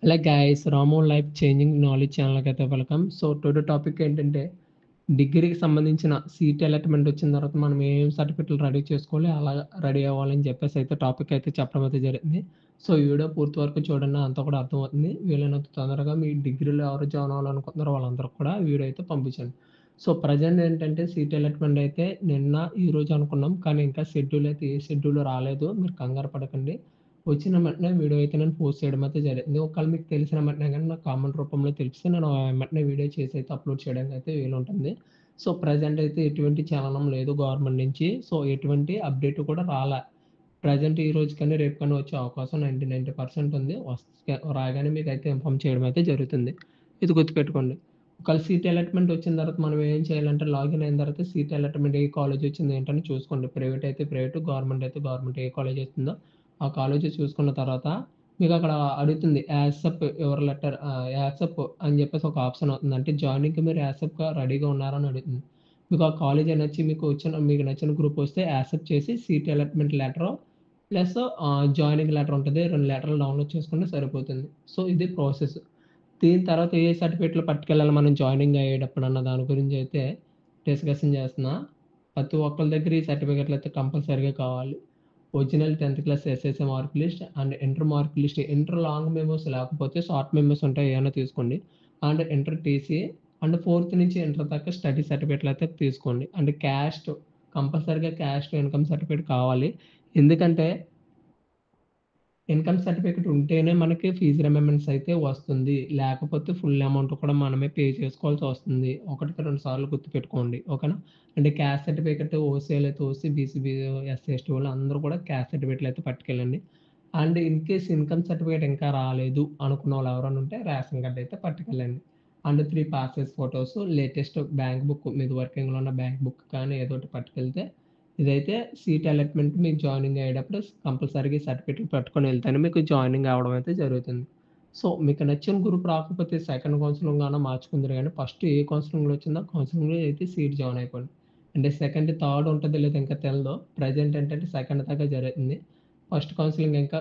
Hello guys, రాము life changing knowledge ఛానల్కి అయితే welcome. So today topic ఏంటంటే డిగ్రీకి సంబంధించిన సీట్ అలాట్మెంట్ వచ్చిన తర్వాత మనం ఏం సర్టిఫికెట్లు రెడీ చేసుకోవాలి, అలా రెడీ అవ్వాలని చెప్పేసి అయితే టాపిక్ అయితే చెప్పడం అయితే జరిగింది. సో ఈ వీడియో పూర్తి వరకు చూడండి, అంతా కూడా అర్థమవుతుంది. వీలైనంత తొందరగా మీ డిగ్రీలో ఎవరు జాయిన్ అవ్వాలనుకుంటున్నారో వాళ్ళందరూ కూడా వీడియో అయితే పంపించండి. సో ప్రజెంట్ ఏంటంటే సీట్ అలాట్మెంట్ అయితే నిన్న ఈ రోజు అనుకున్నాం, కానీ ఇంకా షెడ్యూల్ అయితే ఏ షెడ్యూల్ రాలేదు. మీరు కంగారు పడకండి. వచ్చిన వెంటనే వీడియో అయితే నేను పోస్ట్ చేయడం అయితే జరిగింది. ఒకవేళ మీకు తెలిసిన వెంటనే గాని నాకు కామెంట్ రూపంలో తెలిస్తే నేను వెంటనే వీడియో చేసి అయితే అప్లోడ్ చేయడానికి అయితే వీలుంటుంది. సో ప్రెజెంట్ అయితే ఎటువంటి చలనం లేదు గవర్నమెంట్ నుంచి. సో ఎటువంటి అప్డేట్ కూడా రాలే. ప్రెజెంట్ ఈ రోజు కానీ రేపు కానీ వచ్చే అవకాశం 90% ఉంది. రాగానే మీకైతే ఇన్ఫార్మ్ చేయడం అయితే జరుగుతుంది. ఇది గుర్తుపెట్టుకోండి. ఒకవేళ సీట్ అలాట్మెంట్ వచ్చిన తర్వాత మనం ఏం చేయాలంటే లాగిన్ అయిన తర్వాత సీట్ అలాట్మెంట్ ఏ కాలేజ్ వచ్చింది ఏంటని చూసుకోండి. ప్రైవేట్ అయితే ప్రైవేట్, గవర్నమెంట్ అయితే గవర్నమెంట్ ఏ కాలేజ్ వచ్చిందో ఆ కాలేజ్ చూసుకున్న తర్వాత మీకు అక్కడ అడుగుతుంది యాక్సెప్ట్ యువర్ లెటర్, యాక్సెప్ట్ అని చెప్పేసి ఒక ఆప్షన్ అవుతుంది. అంటే జాయినింగ్‌కి మీరు యాక్సెప్ట్‌గా రెడీగా ఉన్నారా అని అడుగుతుంది. మీకు ఆ కాలేజ్ నచ్చి మీకు నచ్చిన గ్రూప్ వస్తే యాక్సెప్ట్ చేసి seat allotment letter plus joining letter ఉంటది. 2 లెటర్‌లు డౌన్‌లోడ్ చేసుకుంటే సరిపోతుంది. సో ఇది ప్రాసెస్. దీని తర్వాత ఏ సర్టిఫికేట్‌లు పట్టుకెళ్ళాలి మనం జాయినింగ్ అయ్యేటప్పుడు అన్న దాని గురించి అయితే డిస్కషన్ చేస్తున్నా. ప్రతి ఒక్కళ్ళ దగ్గర ఈ సర్టిఫికేట్‌లు అయితే కంపల్సరీగా కావాలి. Original 10th class SSA mark list and inter mark list. Inter long memos లేకపోతే షార్ట్ మెమోస్ ఉంటాయి, ఏమైనా తీసుకోండి. And inter TC and 4th నుంచి ఇంటర్ దాకా స్టడీ సర్టిఫికేట్లు అయితే తీసుకోండి. అండ్ క్యాస్ట్, కంపల్సరీగా క్యాస్ట్ ఇన్కమ్ సర్టిఫికేట్ కావాలి. ఎందుకంటే ఇన్కమ్ సర్టిఫికేట్ ఉంటేనే మనకి ఫీజు రిమెంబర్స్ అయితే వస్తుంది. లేకపోతే ఫుల్ అమౌంట్ కూడా మనమే పే చేసుకోవాల్సి వస్తుంది. ఒకటికి 2 సార్లు గుర్తుపెట్టుకోండి. ఓకేనా? అంటే క్యాస్ట్ సర్టిఫికేట్ ఓసీఎల్ అయితే ఓసీ, బీసీ, ఎస్సీ, ఎస్టీ వాళ్ళు అందరూ కూడా క్యాస్ట్ సర్టిఫికేట్లు అయితే పట్టుకెళ్ళండి. And in case income certificate ఇంకా రాలేదు అనుకున్న వాళ్ళు ఎవరైనా ఉంటే రేషన్ కార్డ్ అయితే పట్టుకెళ్ళండి. And 3 passport photos, latest bank book, మీది వర్కింగ్‌లో ఉన్న బ్యాంక్ బుక్ కానీ ఏదో ఒకటి పట్టుకెళ్తే ఇదైతే సీట్ అలాట్మెంట్ మీకు జాయినింగ్ అయ్యేటప్పుడు కంపల్సరీగా సర్టిఫికేట్ పట్టుకొని వెళ్తేనే మీకు జాయినింగ్ అవ్వడం అయితే జరుగుతుంది. సో మీకు నచ్చిన గ్రూప్ రాకపోతే సెకండ్ కౌన్సిలింగ్ గాన మార్చుకుందురు గానీ ఫస్ట్ ఏ కౌన్సిలింగ్‌లో వచ్చిందో కౌన్సిలింగ్‌లో అయితే సీట్ జాయిన్ అయిపోండి. అంటే సెకండ్, థర్డ్ ఉంటదో లేదో ఇంకా తెలదు. ప్రెజెంట్ ఏంటంటే సెకండ్ దాకా జరుగుతుంది. ఫస్ట్ కౌన్సిలింగ్ ఇంకా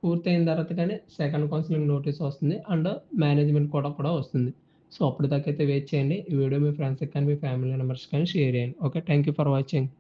పూర్తయిన తర్వాత కానీ సెకండ్ కౌన్సిలింగ్ నోటీస్ వస్తుంది. అండ్ మేనేజ్మెంట్ కూడా వస్తుంది. సో అప్పటిదాకా అయితే వెయిట్ చేయండి. ఈ వీడియో మీ ఫ్రెండ్స్‌కి కానీ, మీ ఫ్యామిలీ మెంబర్స్‌కి కానీ షేర్ చేయండి. Okay. Thank you for watching.